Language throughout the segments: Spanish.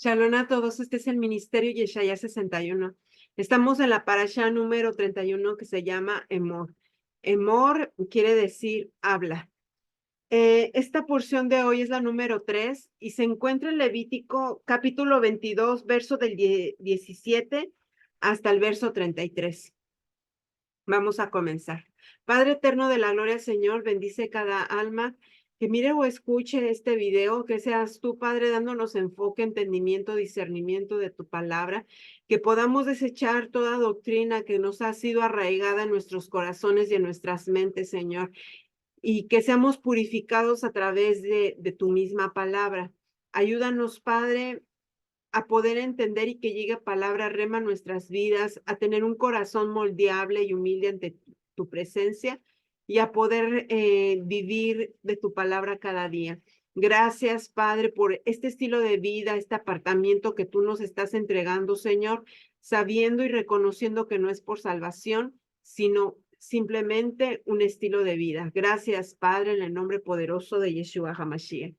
Shalom a todos, este es el Ministerio Yeshaya 61. Estamos en la parasha número 31 que se llama Emor. Emor quiere decir habla. Esta porción de hoy es la número 3 y se encuentra en Levítico capítulo 22, verso del 17 hasta el verso 33. Vamos a comenzar. Padre eterno de la gloria, Señor, bendice cada alma que mire o escuche este video, que seas tú, Padre, dándonos enfoque, entendimiento, discernimiento de tu palabra, que podamos desechar toda doctrina que nos ha sido arraigada en nuestros corazones y en nuestras mentes, Señor, y que seamos purificados a través de tu misma palabra. Ayúdanos, Padre, a poder entender y que llegue palabra rema a nuestras vidas, a tener un corazón moldeable y humilde ante tu presencia y a poder vivir de tu palabra cada día. Gracias, Padre, por este estilo de vida, este apartamiento que tú nos estás entregando, Señor, sabiendo y reconociendo que no es por salvación, sino simplemente un estilo de vida. Gracias, Padre, en el nombre poderoso de Yeshua HaMashiach.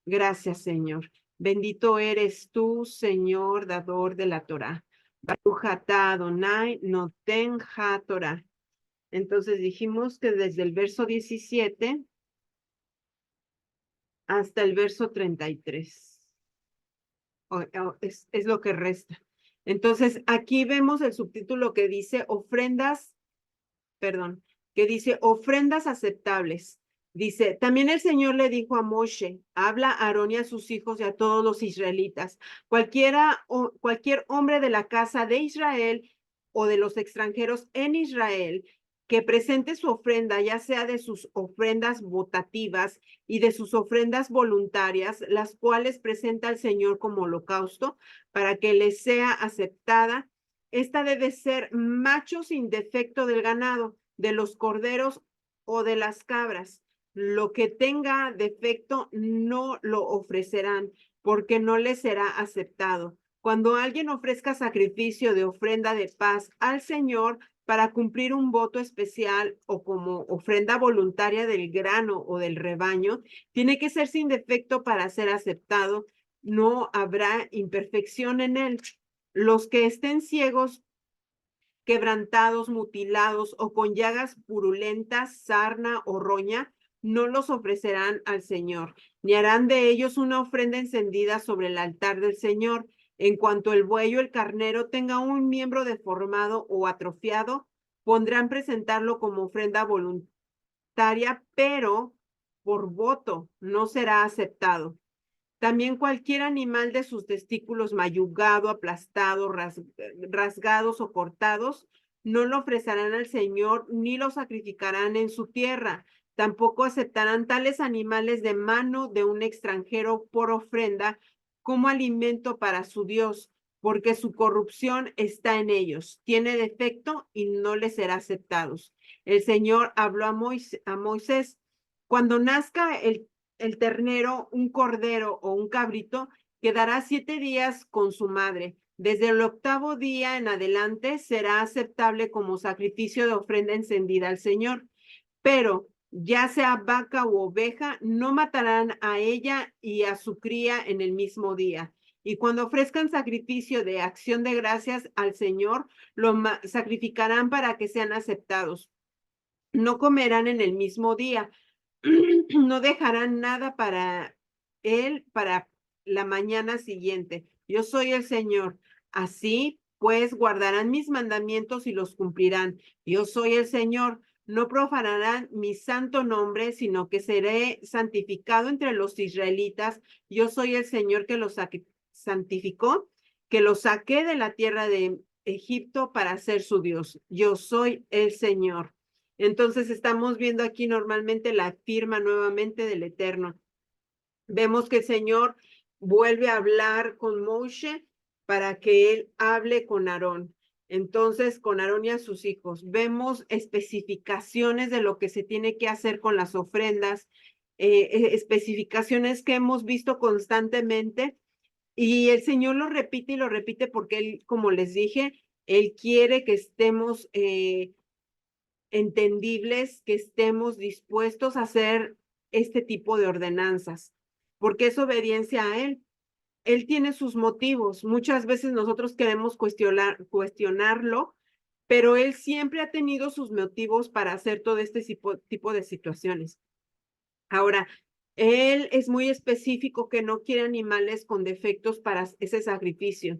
Gracias, Señor. Bendito eres tú, Señor, dador de la Torá. Baruch atah Adonai noten ha-Torá. Entonces dijimos que desde el verso 17 hasta el verso 33. Es lo que resta. Entonces aquí vemos el subtítulo que dice ofrendas, que dice ofrendas aceptables. Dice, también el Señor le dijo a Moshe, habla a Aarón y a sus hijos y a todos los israelitas, cualquier hombre de la casa de Israel o de los extranjeros en Israel que presente su ofrenda, ya sea de sus ofrendas votativas y de sus ofrendas voluntarias, las cuales presenta al Señor como holocausto, para que les sea aceptada. Esta debe ser macho sin defecto del ganado, de los corderos o de las cabras. Lo que tenga defecto no lo ofrecerán, porque no les será aceptado. Cuando alguien ofrezca sacrificio de ofrenda de paz al Señor para cumplir un voto especial o como ofrenda voluntaria del grano o del rebaño, tiene que ser sin defecto para ser aceptado. No habrá imperfección en él. Los que estén ciegos, quebrantados, mutilados o con llagas purulentas, sarna o roña, no los ofrecerán al Señor, ni harán de ellos una ofrenda encendida sobre el altar del Señor. En cuanto el buey o el carnero tenga un miembro deformado o atrofiado, podrán presentarlo como ofrenda voluntaria, pero por voto no será aceptado. También cualquier animal de sus testículos mayugado, aplastado, rasgados o cortados, no lo ofrecerán al Señor ni lo sacrificarán en su tierra. Tampoco aceptarán tales animales de mano de un extranjero por ofrenda como alimento para su Dios, porque su corrupción está en ellos, tiene defecto y no les será aceptados. El Señor habló a Moisés, cuando nazca el ternero, un cordero o un cabrito, quedará 7 días con su madre. Desde el 8º día en adelante será aceptable como sacrificio de ofrenda encendida al Señor. Pero ya sea vaca u oveja, no matarán a ella y a su cría en el mismo día. Y cuando ofrezcan sacrificio de acción de gracias al Señor, lo sacrificarán para que sean aceptados. No comerán en el mismo día, no dejarán nada para él para la mañana siguiente. Yo soy el Señor. Así pues guardarán mis mandamientos y los cumplirán. Yo soy el Señor. No profanarán mi santo nombre, sino que seré santificado entre los israelitas. Yo soy el Señor que los santificó, que los saqué de la tierra de Egipto para ser su Dios. Yo soy el Señor. Entonces estamos viendo aquí normalmente la firma nuevamente del Eterno. Vemos que el Señor vuelve a hablar con Moshe para que él hable con Aarón. Entonces, con Aarón y a sus hijos, vemos especificaciones de lo que se tiene que hacer con las ofrendas, especificaciones que hemos visto constantemente, y el Señor lo repite y lo repite porque él, como les dije, él quiere que estemos entendibles, que estemos dispuestos a hacer este tipo de ordenanzas, porque es obediencia a Él. él tiene sus motivos. Muchas veces nosotros queremos cuestionarlo, pero él siempre ha tenido sus motivos para hacer todo este tipo de situaciones. Ahora, él es muy específico que no quiere animales con defectos para ese sacrificio.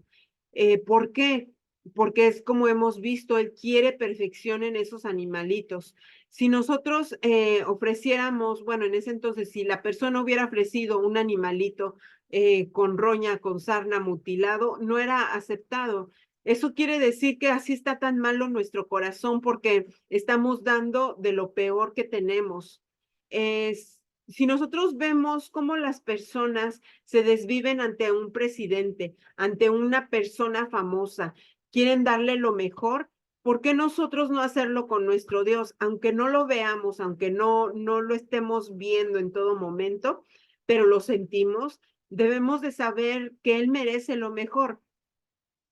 ¿Por qué? Porque es como hemos visto, él quiere perfección en esos animalitos. Si nosotros ofreciéramos, bueno, en ese entonces, si la persona hubiera ofrecido un animalito con roña, con sarna, mutilado, no era aceptado. Eso quiere decir que así está tan malo nuestro corazón porque estamos dando de lo peor que tenemos. Si nosotros vemos cómo las personas se desviven ante un presidente, ante una persona famosa, quieren darle lo mejor, ¿por qué nosotros no hacerlo con nuestro Dios? Aunque no lo veamos, aunque no lo estemos viendo en todo momento, pero lo sentimos, debemos de saber que Él merece lo mejor.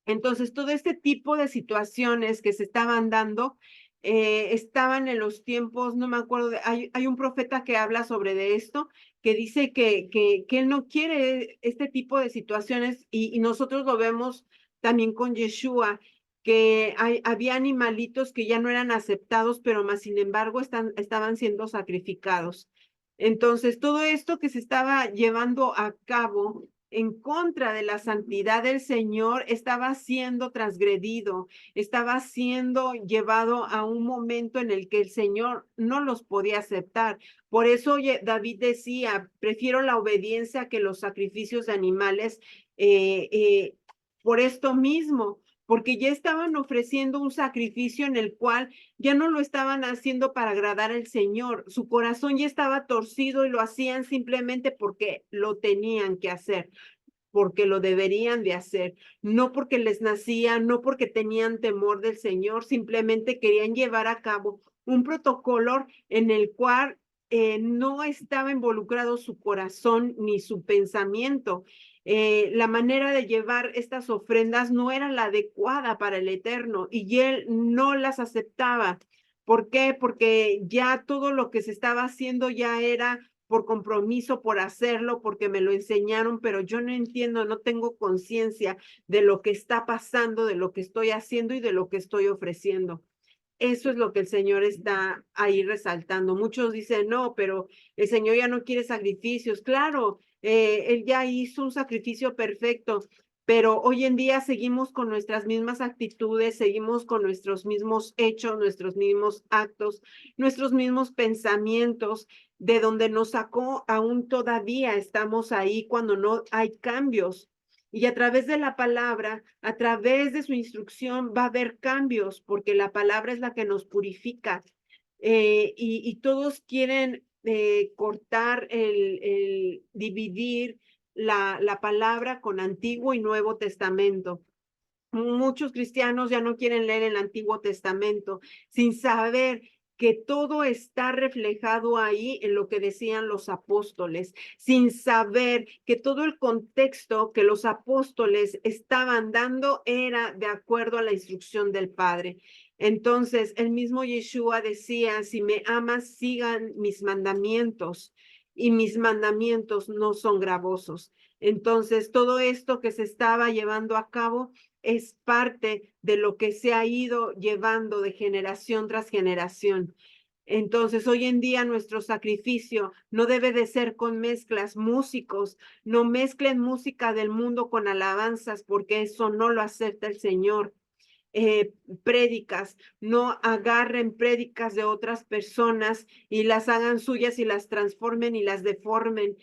Entonces, todo este tipo de situaciones que se estaban dando, estaban en los tiempos, no me acuerdo, hay un profeta que habla sobre de esto, que dice que él no quiere este tipo de situaciones y nosotros lo vemos también con Yeshua, que había animalitos que ya no eran aceptados, pero más sin embargo estaban siendo sacrificados. Entonces, todo esto que se estaba llevando a cabo en contra de la santidad del Señor estaba siendo transgredido, estaba siendo llevado a un momento en el que el Señor no los podía aceptar. Por eso David decía, prefiero la obediencia que los sacrificios de animales, por esto mismo, porque ya estaban ofreciendo un sacrificio en el cual ya no lo estaban haciendo para agradar al Señor. Su corazón ya estaba torcido y lo hacían simplemente porque lo tenían que hacer, porque lo deberían de hacer, no porque les nacía, no porque tenían temor del Señor, simplemente querían llevar a cabo un protocolo en el cual no estaba involucrado su corazón ni su pensamiento. La manera de llevar estas ofrendas no era la adecuada para el Eterno y él no las aceptaba. ¿Por qué? Porque ya todo lo que se estaba haciendo ya era por compromiso, por hacerlo, porque me lo enseñaron, pero yo no entiendo, no tengo conciencia de lo que está pasando, de lo que estoy haciendo y de lo que estoy ofreciendo. Eso es lo que el Señor está ahí resaltando. Muchos dicen, no, pero el Señor ya no quiere sacrificios. Claro, Él ya hizo un sacrificio perfecto, pero hoy en día seguimos con nuestras mismas actitudes, seguimos con nuestros mismos hechos, nuestros mismos actos, nuestros mismos pensamientos, de donde nos sacó, aún todavía estamos ahí cuando no hay cambios. Y a través de la palabra, a través de su instrucción, va a haber cambios, porque la palabra es la que nos purifica. Y todos quieren cortar dividir la palabra con Antiguo y Nuevo Testamento. Muchos cristianos ya no quieren leer el Antiguo Testamento sin saber que todo está reflejado ahí en lo que decían los apóstoles, sin saber que todo el contexto que los apóstoles estaban dando era de acuerdo a la instrucción del Padre. Entonces, el mismo Yeshua decía, si me amas, sigan mis mandamientos, y mis mandamientos no son gravosos. Entonces, todo esto que se estaba llevando a cabo es parte de lo que se ha ido llevando de generación tras generación. Entonces, hoy en día nuestro sacrificio no debe de ser con mezclas. Músicos, no mezclen música del mundo con alabanzas, porque eso no lo acepta el Señor. Prédicas, no agarren prédicas de otras personas y las hagan suyas y las transformen y las deformen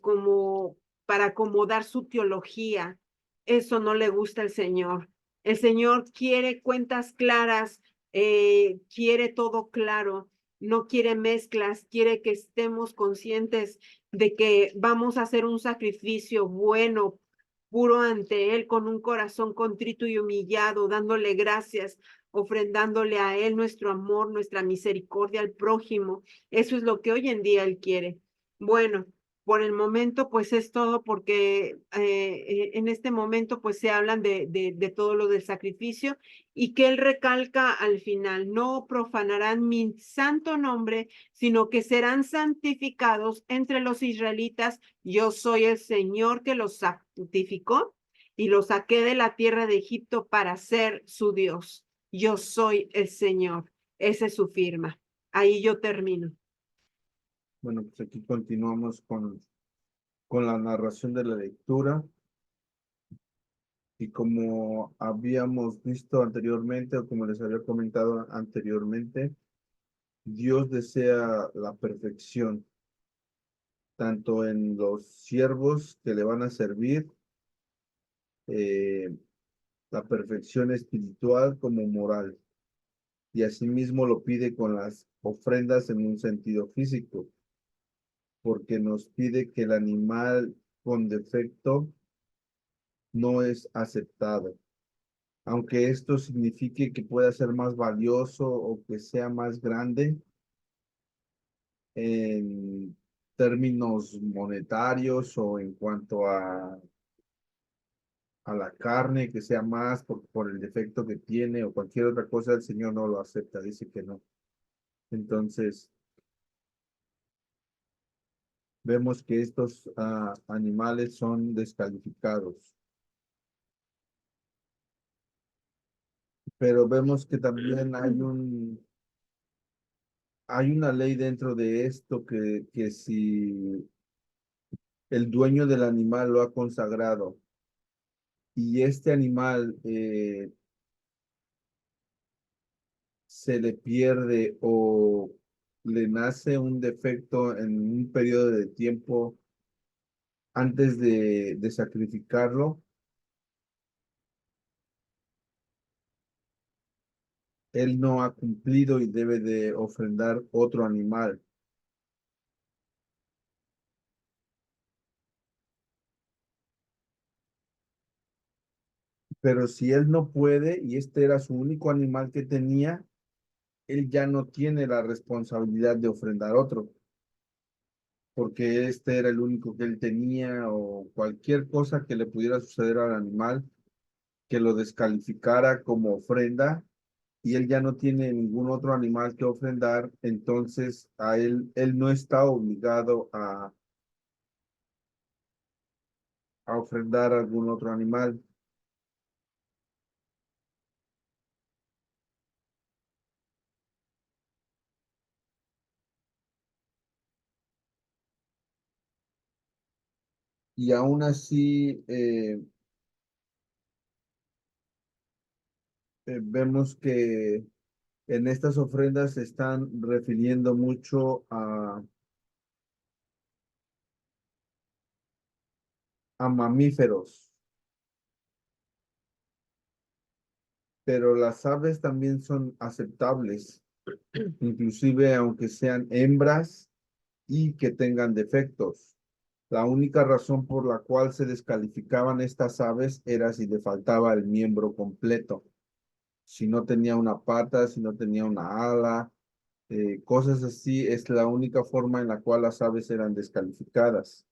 como para acomodar su teología. Eso no le gusta al Señor. El Señor quiere cuentas claras, quiere todo claro, no quiere mezclas, quiere que estemos conscientes de que vamos a hacer un sacrificio bueno, puro ante Él, con un corazón contrito y humillado, dándole gracias, ofrendándole a Él nuestro amor, nuestra misericordia al prójimo. Eso es lo que hoy en día Él quiere. Bueno. por el momento, pues es todo porque en este momento, pues se hablan de todo lo del sacrificio y que él recalca al final, no profanarán mi santo nombre, sino que serán santificados entre los israelitas. Yo soy el Señor que los santificó y los saqué de la tierra de Egipto para ser su Dios. Yo soy el Señor. Esa es su firma. Ahí yo termino. Bueno, pues aquí continuamos con la narración de la lectura. Y como habíamos visto anteriormente, o como les había comentado anteriormente, Dios desea la perfección, tanto en los siervos que le van a servir, eh, la perfección espiritual como moral. Y asimismo lo pide con las ofrendas en un sentido físico, porque nos pide que el animal con defecto no es aceptado. Aunque esto signifique que pueda ser más valioso o que sea más grande en términos monetarios o en cuanto a la carne, que sea más por el defecto que tiene o cualquier otra cosa, el Señor no lo acepta, dice que no. Entonces, vemos que estos animales son descalificados, pero vemos que también hay una ley dentro de esto que si el dueño del animal lo ha consagrado y este animal se le pierde o le nace un defecto en un periodo de tiempo antes de sacrificarlo, él no ha cumplido y debe de ofrendar otro animal. Pero si él no puede y este era su único animal que tenía, él ya no tiene la responsabilidad de ofrendar otro, porque este era el único que él tenía o cualquier cosa que le pudiera suceder al animal que lo descalificara como ofrenda y él ya no tiene ningún otro animal que ofrendar, entonces él no está obligado a ofrendar algún otro animal. Y aún así vemos que en estas ofrendas se están refiriendo mucho a mamíferos, pero las aves también son aceptables, inclusive aunque sean hembras y que tengan defectos. La única razón por la cual se descalificaban estas aves era si le faltaba el miembro completo, si no tenía una pata, si no tenía una ala, cosas así, es la única forma en la cual las aves eran descalificadas.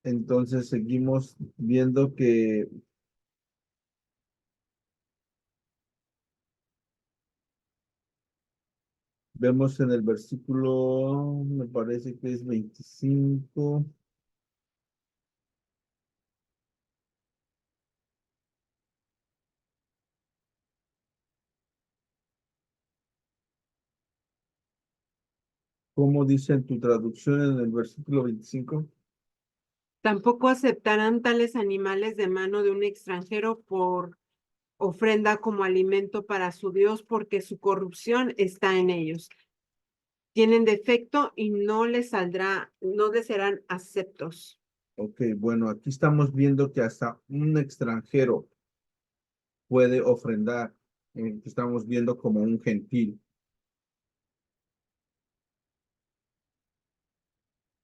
Entonces seguimos viendo que vemos en el versículo, me parece que es 25. ¿Cómo dice en tu traducción en el versículo 25? Tampoco aceptarán tales animales de mano de un extranjero por ofrenda como alimento para su Dios, porque su corrupción está en ellos. Tienen defecto y no les saldrá, no les serán aceptos. Ok, bueno, aquí estamos viendo que hasta un extranjero puede ofrendar, que estamos viendo como un gentil,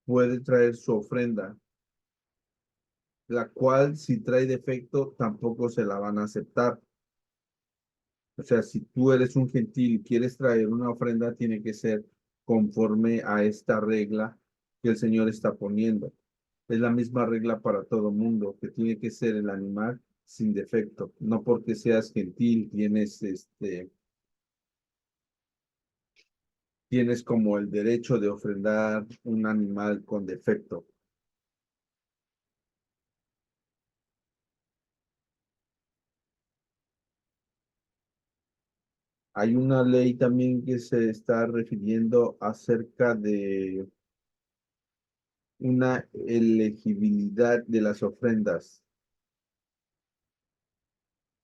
puede traer su ofrenda, la cual si trae defecto tampoco se la van a aceptar. O sea, si tú eres un gentil y quieres traer una ofrenda, tiene que ser conforme a esta regla que el Señor está poniendo. Es la misma regla para todo mundo, que tiene que ser el animal sin defecto. No porque seas gentil, tienes como el derecho de ofrendar un animal con defecto. Hay una ley también que se está refiriendo acerca de una elegibilidad de las ofrendas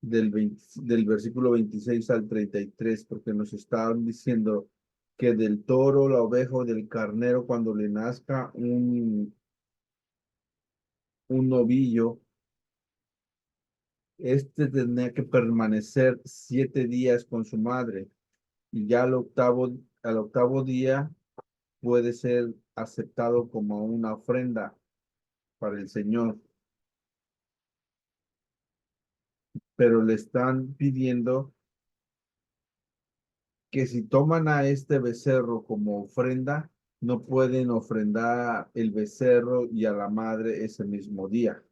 del versículo 26 al 33, porque nos estaban diciendo que del toro, la oveja o del carnero, cuando le nazca un novillo, este tenía que permanecer 7 días con su madre y ya al octavo día puede ser aceptado como una ofrenda para el Señor, pero le están pidiendo que si toman a este becerro como ofrenda, no pueden ofrendar el becerro y a la madre ese mismo día.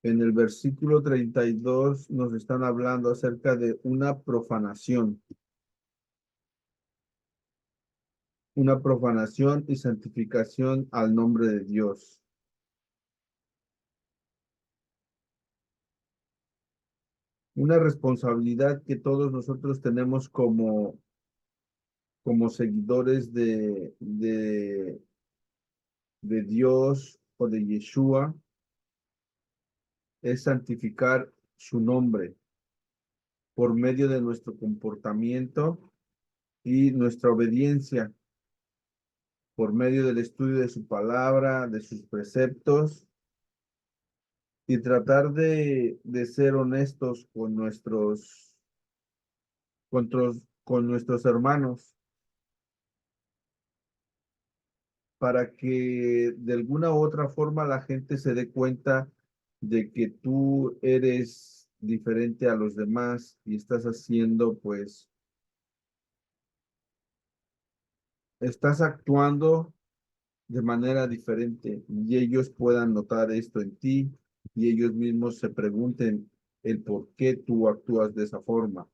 En el versículo 32 nos están hablando acerca de una profanación y santificación al nombre de Dios. Una responsabilidad que todos nosotros tenemos como seguidores de Dios o de Yeshua, es santificar su nombre por medio de nuestro comportamiento y nuestra obediencia, por medio del estudio de su palabra, de sus preceptos, y tratar de ser honestos con nuestros hermanos, para que de alguna u otra forma la gente se dé cuenta de que tú eres diferente a los demás y estás haciendo, pues, estás actuando de manera diferente y ellos puedan notar esto en ti y ellos mismos se pregunten el por qué tú actúas de esa forma.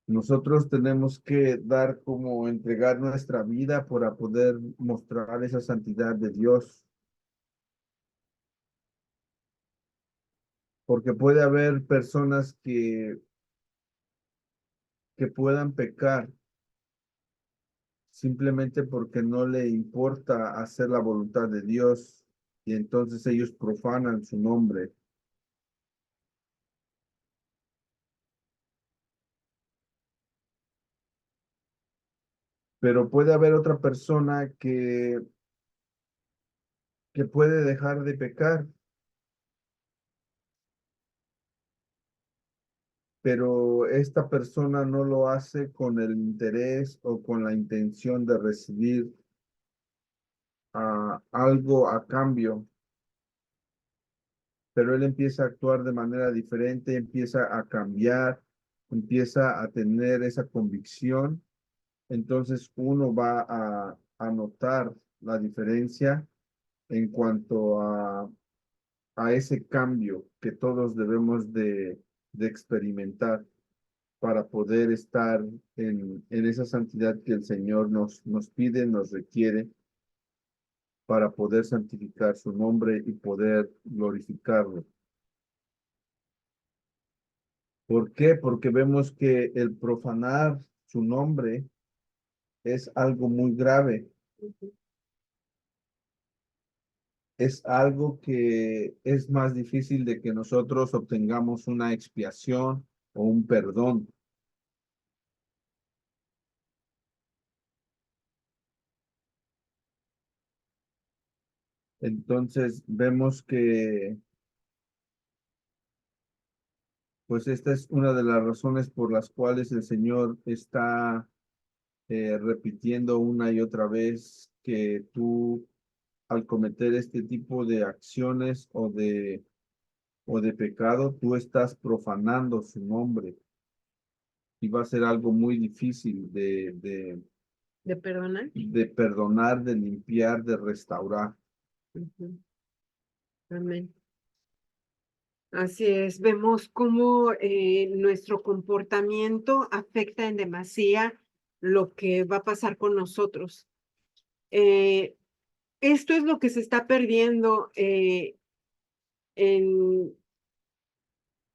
Nosotros tenemos que dar como entregar nuestra vida para poder mostrar esa santidad de Dios, porque puede haber personas que puedan pecar simplemente porque no le importa hacer la voluntad de Dios y entonces ellos profanan su nombre. Pero puede haber otra persona que puede dejar de pecar, pero esta persona no lo hace con el interés o con la intención de recibir algo a cambio, pero él empieza a actuar de manera diferente, empieza a cambiar, empieza a tener esa convicción, entonces uno va a notar la diferencia en cuanto a ese cambio que todos debemos de experimentar para poder estar en esa santidad que el Señor nos pide, nos requiere para poder santificar su nombre y poder glorificarlo. ¿Por qué? Porque vemos que el profanar su nombre es algo muy grave, es algo que es más difícil de que nosotros obtengamos una expiación o un perdón. Entonces vemos que Pues esta es una de las razones por las cuales el Señor está repitiendo una y otra vez que tú al cometer este tipo de acciones o de pecado, tú estás profanando su nombre y va a ser algo muy difícil ¿De perdonar? de perdonar, de limpiar, de restaurar. Ujú. Amén. Así es, vemos cómo nuestro comportamiento afecta en demasía lo que va a pasar con nosotros. Eh, Esto es lo que se está perdiendo en,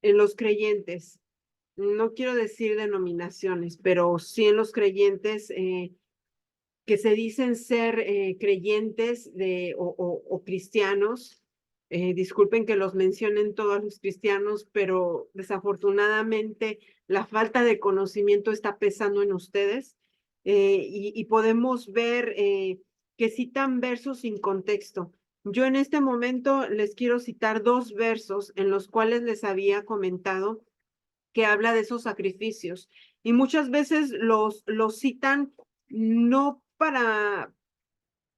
en los creyentes. No quiero decir denominaciones, pero sí en los creyentes que se dicen ser creyentes o cristianos. Disculpen que los mencionen todos los cristianos, pero desafortunadamente la falta de conocimiento está pesando en ustedes y podemos ver que citan versos sin contexto. Yo en este momento les quiero citar dos versos en los cuales les había comentado que habla de esos sacrificios y muchas veces los citan no para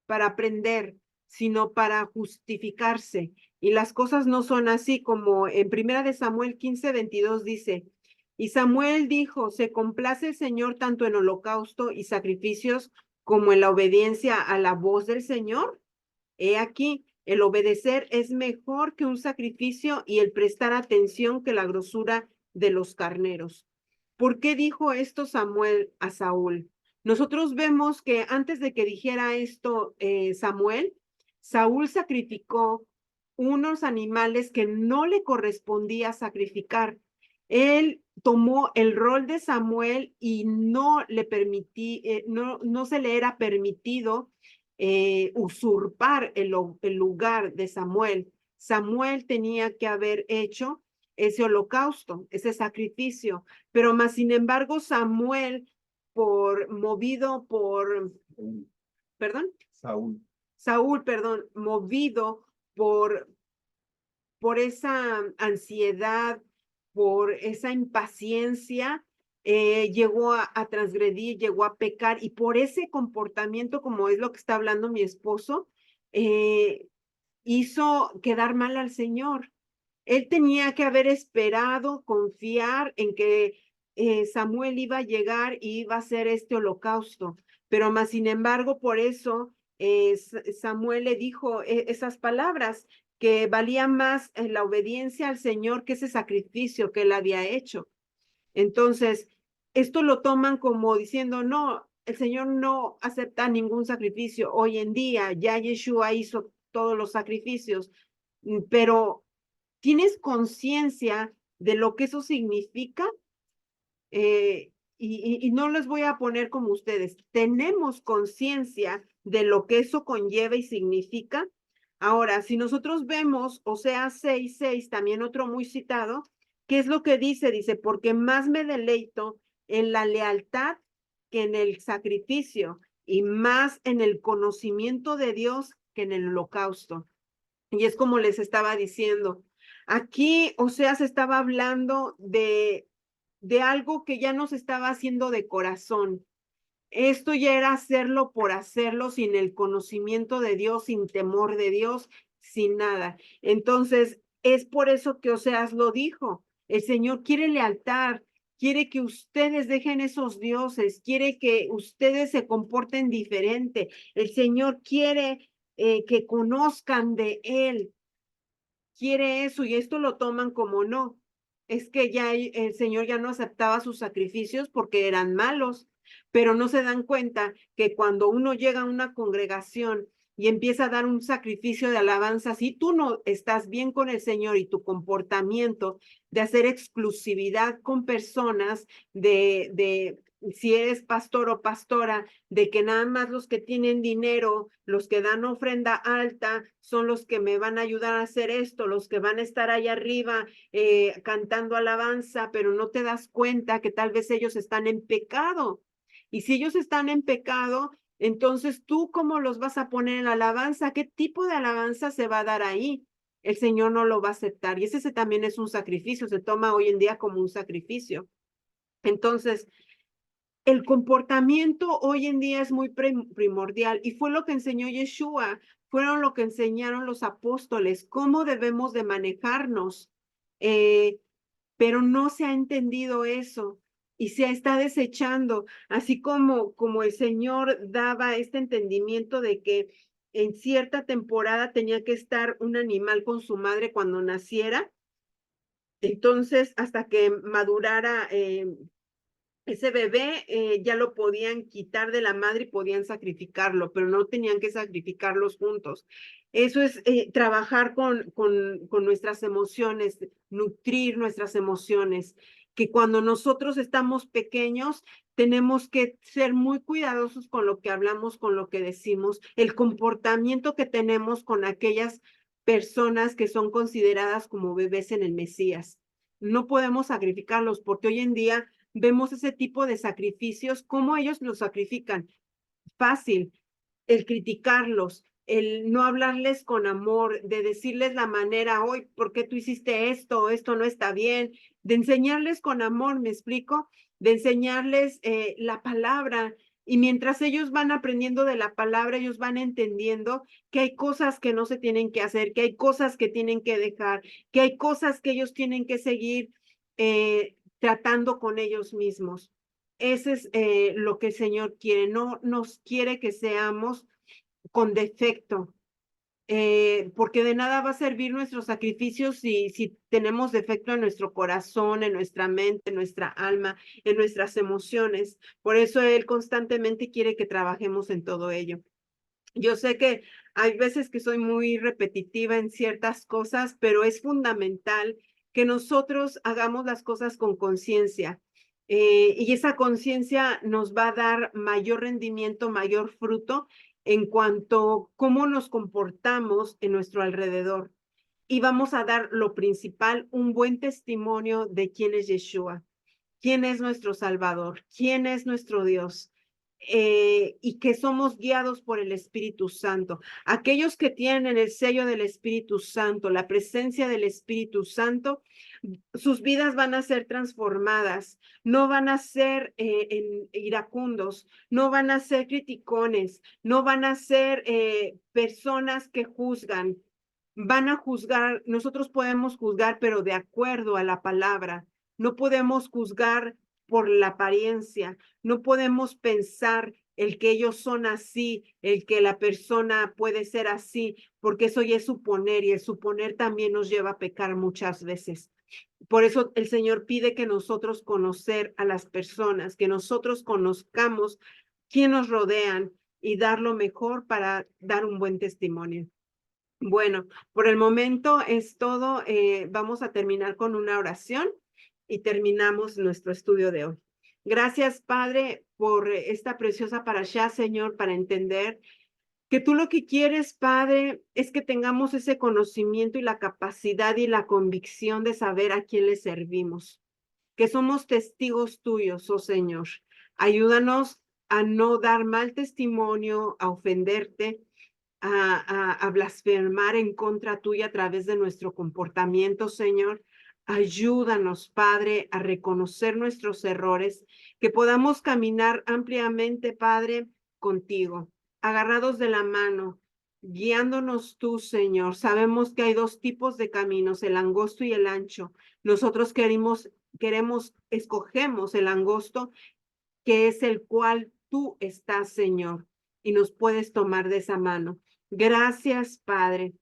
aprender, sino para justificarse. Y las cosas no son así como en Primera de Samuel 15:22 dice, y Samuel dijo, se complace el Señor tanto en holocausto y sacrificios como en la obediencia a la voz del Señor. He aquí, el obedecer es mejor que un sacrificio y el prestar atención que la grosura de los carneros. ¿Por qué dijo esto Samuel a Saúl? Nosotros vemos que antes de que dijera esto Samuel, Saúl sacrificó unos animales que no le correspondía sacrificar. Él tomó el rol de Samuel y no se le era permitido usurpar el lugar de Samuel. Samuel tenía que haber hecho ese holocausto, ese sacrificio, pero más sin embargo Samuel, movido por, perdón, Saúl. Saúl, perdón, movido por, por esa ansiedad, por esa impaciencia, llegó a transgredir, llegó a pecar y por ese comportamiento, como es lo que está hablando mi esposo, eh, hizo quedar mal al Señor. Él tenía que haber esperado, confiar en que Samuel iba a llegar y iba a hacer este holocausto, pero más sin embargo, por eso Samuel le dijo esas palabras, que valía más la obediencia al Señor que ese sacrificio que él había hecho. Entonces, esto lo toman como diciendo, no, el Señor no acepta ningún sacrificio. Hoy en día ya Yeshua hizo todos los sacrificios, pero ¿tienes conciencia de lo que eso significa? Y no les voy a poner como ustedes. ¿Tenemos conciencia de lo que eso conlleva y significa? Ahora, si nosotros vemos Oseas 6:6, también otro muy citado, ¿qué es lo que dice? Dice, porque más me deleito en la lealtad que en el sacrificio y más en el conocimiento de Dios que en el holocausto. Y es como les estaba diciendo, aquí Oseas estaba hablando de algo que ya no se estaba haciendo de corazón. Esto ya era hacerlo por hacerlo, sin el conocimiento de Dios, sin temor de Dios, sin nada. Entonces, es por eso que Oseas lo dijo. El Señor quiere lealtad, quiere que ustedes dejen esos dioses, quiere que ustedes se comporten diferente. El Señor quiere que conozcan de Él, quiere eso y esto lo toman como no. Es que ya el Señor ya no aceptaba sus sacrificios porque eran malos, pero no se dan cuenta que cuando uno llega a una congregación y empieza a dar un sacrificio de alabanza, si tú no estás bien con el Señor y tu comportamiento de hacer exclusividad con personas, de si eres pastor o pastora, de que nada más los que tienen dinero, los que dan ofrenda alta, son los que me van a ayudar a hacer esto, los que van a estar ahí arriba cantando alabanza, pero no te das cuenta que tal vez ellos están en pecado. Y si ellos están en pecado, entonces tú cómo los vas a poner en la alabanza, qué tipo de alabanza se va a dar ahí. el Señor no lo va a aceptar. Y ese también es un sacrificio, se toma hoy en día como un sacrificio. Entonces, el comportamiento hoy en día es muy primordial y fue lo que enseñó Yeshua, fueron lo que enseñaron los apóstoles, cómo debemos de manejarnos, pero no se ha entendido eso y se está desechando, así como el Señor daba este entendimiento de que en cierta temporada tenía que estar un animal con su madre cuando naciera, entonces hasta que madurara ese bebé ya lo podían quitar de la madre y podían sacrificarlo, pero no tenían que sacrificarlos juntos. Eso es trabajar con nuestras emociones, nutrir nuestras emociones, que cuando nosotros estamos pequeños tenemos que ser muy cuidadosos con lo que hablamos, con lo que decimos, el comportamiento que tenemos con aquellas personas que son consideradas como bebés en el Mesías. No podemos sacrificarlos porque hoy en día vemos ese tipo de sacrificios, cómo ellos los sacrifican. Fácil, el criticarlos, el no hablarles con amor, de decirles la manera, hoy, ¿por qué tú hiciste esto? Esto no está bien, de enseñarles con amor, ¿me explico? De enseñarles la palabra. Y mientras ellos van aprendiendo de la palabra, ellos van entendiendo que hay cosas que no se tienen que hacer, que hay cosas que tienen que dejar, que hay cosas que ellos tienen que seguir tratando con ellos mismos. Ese es lo que el Señor quiere, no nos quiere que seamos con defecto, porque de nada va a servir nuestro sacrificio si tenemos defecto en nuestro corazón, en nuestra mente, en nuestra alma, en nuestras emociones. Por eso Él constantemente quiere que trabajemos en todo ello. Yo sé que hay veces que soy muy repetitiva en ciertas cosas, pero es fundamental que nosotros hagamos las cosas con conciencia. Y esa conciencia nos va a dar mayor rendimiento, mayor fruto en cuanto a cómo nos comportamos en nuestro alrededor. Y vamos a dar lo principal, un buen testimonio de quién es Yeshua, quién es nuestro Salvador, quién es nuestro Dios. Y que somos guiados por el Espíritu Santo. Aquellos que tienen el sello del Espíritu Santo, la presencia del Espíritu Santo, sus vidas van a ser transformadas, no van a ser iracundos, no van a ser criticones, no van a ser personas que juzgan, van a juzgar, nosotros podemos juzgar, pero de acuerdo a la palabra, no podemos juzgar por la apariencia, no podemos pensar el que ellos son así, el que la persona puede ser así, porque eso ya es suponer y el suponer también nos lleva a pecar muchas veces. Por eso el Señor pide que nosotros conocer a las personas, que nosotros conozcamos quién nos rodean y dar lo mejor para dar un buen testimonio. Bueno, por el momento es todo. Vamos a terminar con una oración y terminamos nuestro estudio de hoy. Gracias, Padre, por esta preciosa parashá, Señor, para entender que tú lo que quieres, Padre, es que tengamos ese conocimiento y la capacidad y la convicción de saber a quién le servimos, que somos testigos tuyos, oh Señor. Ayúdanos a no dar mal testimonio, a ofenderte, a blasfemar en contra tuya a través de nuestro comportamiento, Señor. Ayúdanos, Padre, a reconocer nuestros errores, que podamos caminar ampliamente, Padre, contigo, agarrados de la mano, guiándonos tú, Señor. Sabemos que hay dos tipos de caminos, el angosto y el ancho. Nosotros escogemos el angosto, que es el cual tú estás, Señor, y nos puedes tomar de esa mano. Gracias, Padre.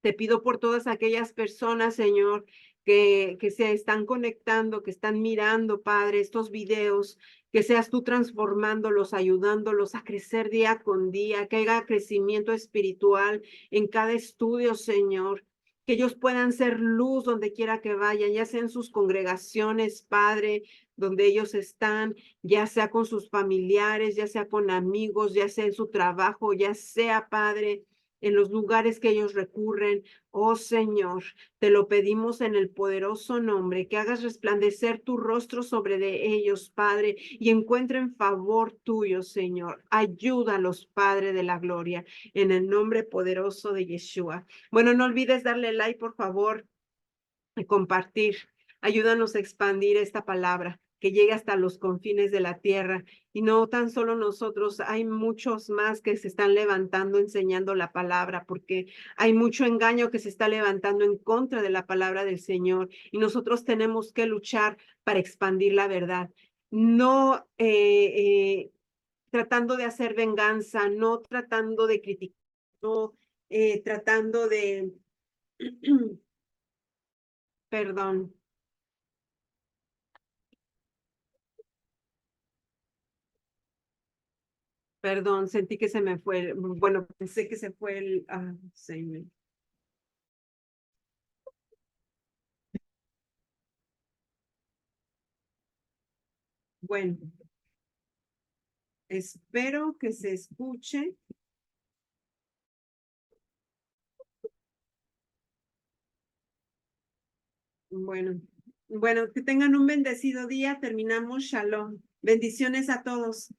Te pido por todas aquellas personas, Señor, que se están conectando, que están mirando, Padre, estos videos, que seas tú transformándolos, ayudándolos a crecer día con día, que haya crecimiento espiritual en cada estudio, Señor, que ellos puedan ser luz donde quiera que vayan, ya sea en sus congregaciones, Padre, donde ellos están, ya sea con sus familiares, ya sea con amigos, ya sea en su trabajo, ya sea, Padre, en los lugares que ellos recurren. Oh Señor, te lo pedimos en el poderoso nombre, que hagas resplandecer tu rostro sobre de ellos, Padre, y encuentren favor tuyo, Señor. Ayúdalos, Padre de la gloria, en el nombre poderoso de Yeshua. Bueno, no olvides darle like, por favor, y compartir. Ayúdanos a expandir esta palabra, que llegue hasta los confines de la tierra. Y no tan solo nosotros, hay muchos más que se están levantando enseñando la palabra, porque hay mucho engaño que se está levantando en contra de la palabra del Señor. Y nosotros tenemos que luchar para expandir la verdad. No tratando de hacer venganza, no tratando de criticar, no tratando de, perdón. Perdón, sentí que se me fue, bueno, pensé que se fue el, señor. Bueno, espero que se escuche. Bueno, bueno, que tengan un bendecido día. Terminamos. Shalom. Bendiciones a todos.